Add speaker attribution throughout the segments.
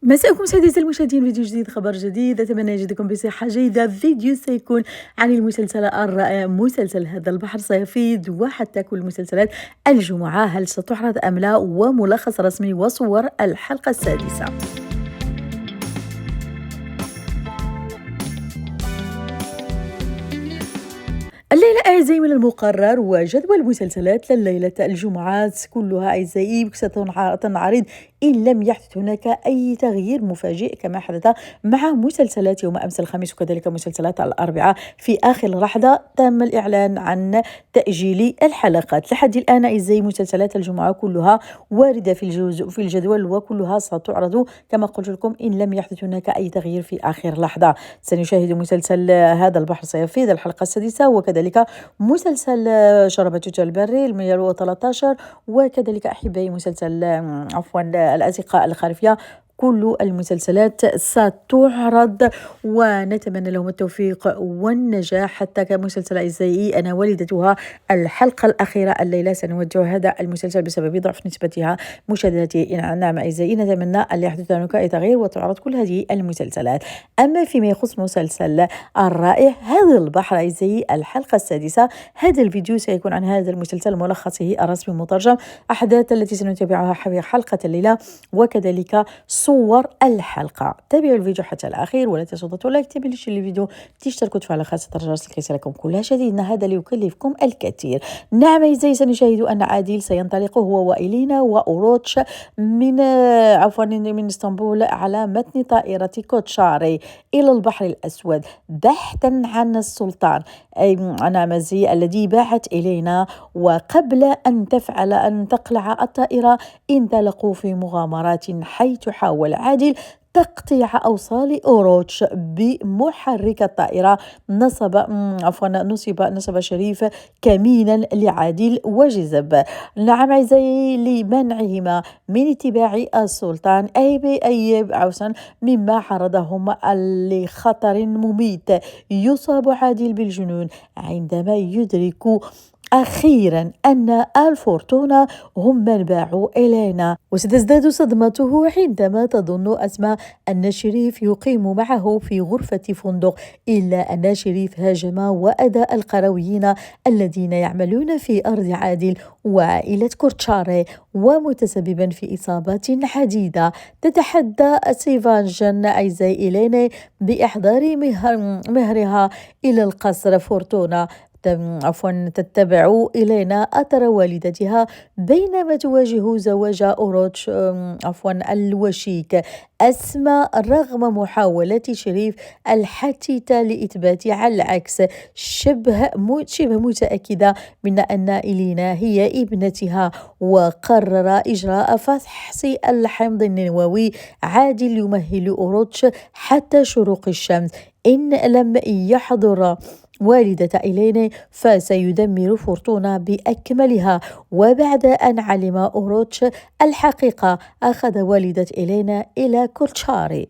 Speaker 1: مساءكم سعيدة المشاهدين، فيديو جديد خبر جديد، أتمنى يجدكم بصحة جيدة. فيديو سيكون عن المسلسل الرائع، مسلسل هذا البحر سيفيض، وحتى كل مسلسلات الجمعة هل ستعرض أم لا، وملخص رسمي وصور الحلقة السادسة. الليلة أعزائي من المقرر وجدول مسلسلات لليلة الجمعات كلها أعزائي ستنعرض إن لم يحدث هناك أي تغيير مفاجئ كما حدث مع مسلسلات يوم أمس الخميس وكذلك مسلسلات الأربعاء. في آخر لحظة تم الإعلان عن تأجيل الحلقات. لحد الآن أعزائي مسلسلات الجمعة كلها واردة في الجدول، وكلها ستعرض كما قلت لكم إن لم يحدث هناك أي تغيير في آخر لحظة. سنشاهد مسلسل هذا البحر سيفيض الحلقة السادسة، وكذلك مسلسل شربة البري 113، وكذلك أحبائي مسلسل الأزقة الخارفية. كل المسلسلات ستعرض ونتمنى لهم التوفيق والنجاح. حتى كمسلسل أعزائي أنا والدتها الحلقة الأخيرة الليلة سنودع هذا المسلسل بسبب ضعف نسبتها مشاهدته. نعم أعزائي، نتمنى أن يحدث هناك أي تغيير وتعرض كل هذه المسلسلات. أما فيما يخص مسلسل الرائع هذا البحر أعزائي الحلقة السادسة، هذا الفيديو سيكون عن هذا المسلسل ملخصه الرسمي المترجم، أحداث التي سنتابعها في حلقة الليلة، وكذلك صور الحلقة. تابعوا الفيديو حتى الأخير ولا تنسوا تضغطوا لايك، تبلشوا الفيديو، تشتركوا وتفعلوا خاصة الجرس لكي يصلكم كل جديد، هذا ليكلفكم الكثير. نعم أعزائي، سنشاهد أن عادل سينطلق هو وإلينا وأوروتش من اسطنبول على متن طائرة كوتشاري إلى البحر الأسود بحثا عن السلطان نامزي الذي باعت إلينا. وقبل أن تقلع الطائرة انطلقوا في مغامرات، حيث حاول عادل تقطيع أوصال أوروتش بمحرك الطائرة. نصب شريف كمينا لعادل وجذب. نعم أعزائي، لمنعهما من اتباع السلطان أيب عوسا مما عرضهم لخطر مميت. يصاب عادل بالجنون عندما يدرك أخيرا أن الفورتونا هم من باعوا إلينا، وستزداد صدمته عندما تظن أسماء أن شريف يقيم معه في غرفة فندق، إلا أن شريف هاجم وأذى القرويين الذين يعملون في أرض عادل وعائلة كورتشاري، ومتسببا في إصابات عديدة. تتحدى سيفانجان أعزائي إلينا بإحضار مهرها إلى القصر. فورتونا تتبع إلينا أثر والدتها بينما تواجه زواج أوروتش الوشيك أسماء رغم محاولة شريف الحثيثة لإثبات على العكس. شبه متأكدة من أن إلينا هي ابنتها، وقرر إجراء فحص الحمض النووي. عادل يمهل أوروتش حتى شروق الشمس، إن لم يحضر والدة إلينا فسيدمر فورتونا بأكملها. وبعد أن علم أوروتش الحقيقة أخذ والدة إلينا إلى كورتشاري،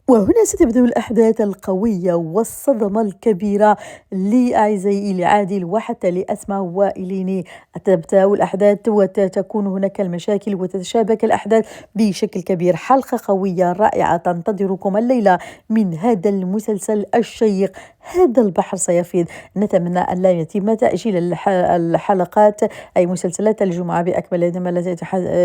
Speaker 1: وهنا ستبدأ الأحداث القوية والصدمة الكبيرة لأعزائي لعادل وحتى لأسماء وإليني. تبدأ الأحداث وتكون هناك المشاكل وتتشابك الأحداث بشكل كبير. حلقة قوية رائعة تنتظركم الليلة من هذا المسلسل الشيق هذا البحر سيفيض. نتمنى أن لا يتم تأجيل الحلقات أي مسلسلات الجمعة بأكملها ما لا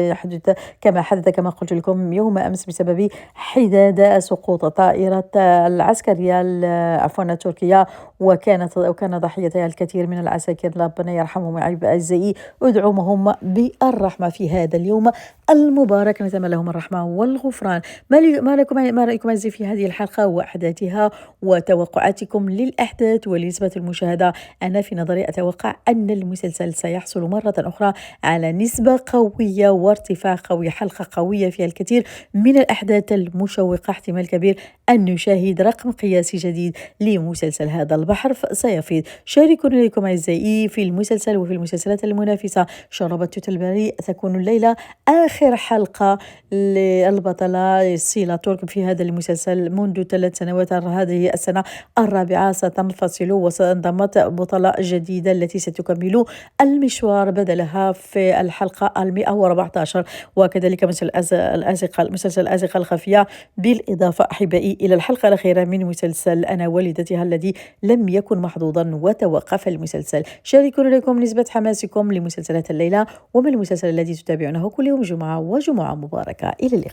Speaker 1: يحدث كما حدث كما قلت لكم يوم أمس بسبب حداد سقوط طائرة العسكرية التركية، وكان ضحيتها الكثير من العساكر. ربنا يرحمهم أعزائي، ادعوهم بالرحمة في هذا اليوم المبارك، نتمنى لهم الرحمة والغفران. ما رأيكم أعزائي في هذه الحلقة وأحداثها وتوقعاتكم للأحداث ونسبة المشاهدة؟ أنا في نظري أتوقع أن المسلسل سيحصل مرة أخرى على نسبة قوية وارتفاع قوي، حلقة قوية فيها الكثير من الأحداث المشوقة. احتمال كبير أن نشاهد رقم قياسي جديد لمسلسل هذا البحر سيفيض. شاركونا لكم أعزائي في المسلسل وفي المسلسلات المنافسة. شربة البري تكون الليلة آخر حلقة للبطلة سيلا ترك في هذا المسلسل منذ 3 سنوات، هذه السنة الرابعة الرابعة ستنفصل وسانضمت بطلاء جديدة التي ستكمل المشوار بدلها في الحلقة 114. وكذلك مسلسل الأزقة الخفية، بالإضافة أحبائي إلى الحلقة الأخيرة من مسلسل أنا والدتها الذي لم يكن محظوظا وتوقف المسلسل. شاركونا لكم نسبة حماسكم لمسلسلات الليلة ومن المسلسل الذي تتابعونه كل يوم جمعة وجمعة مباركة. إلى اللقاء.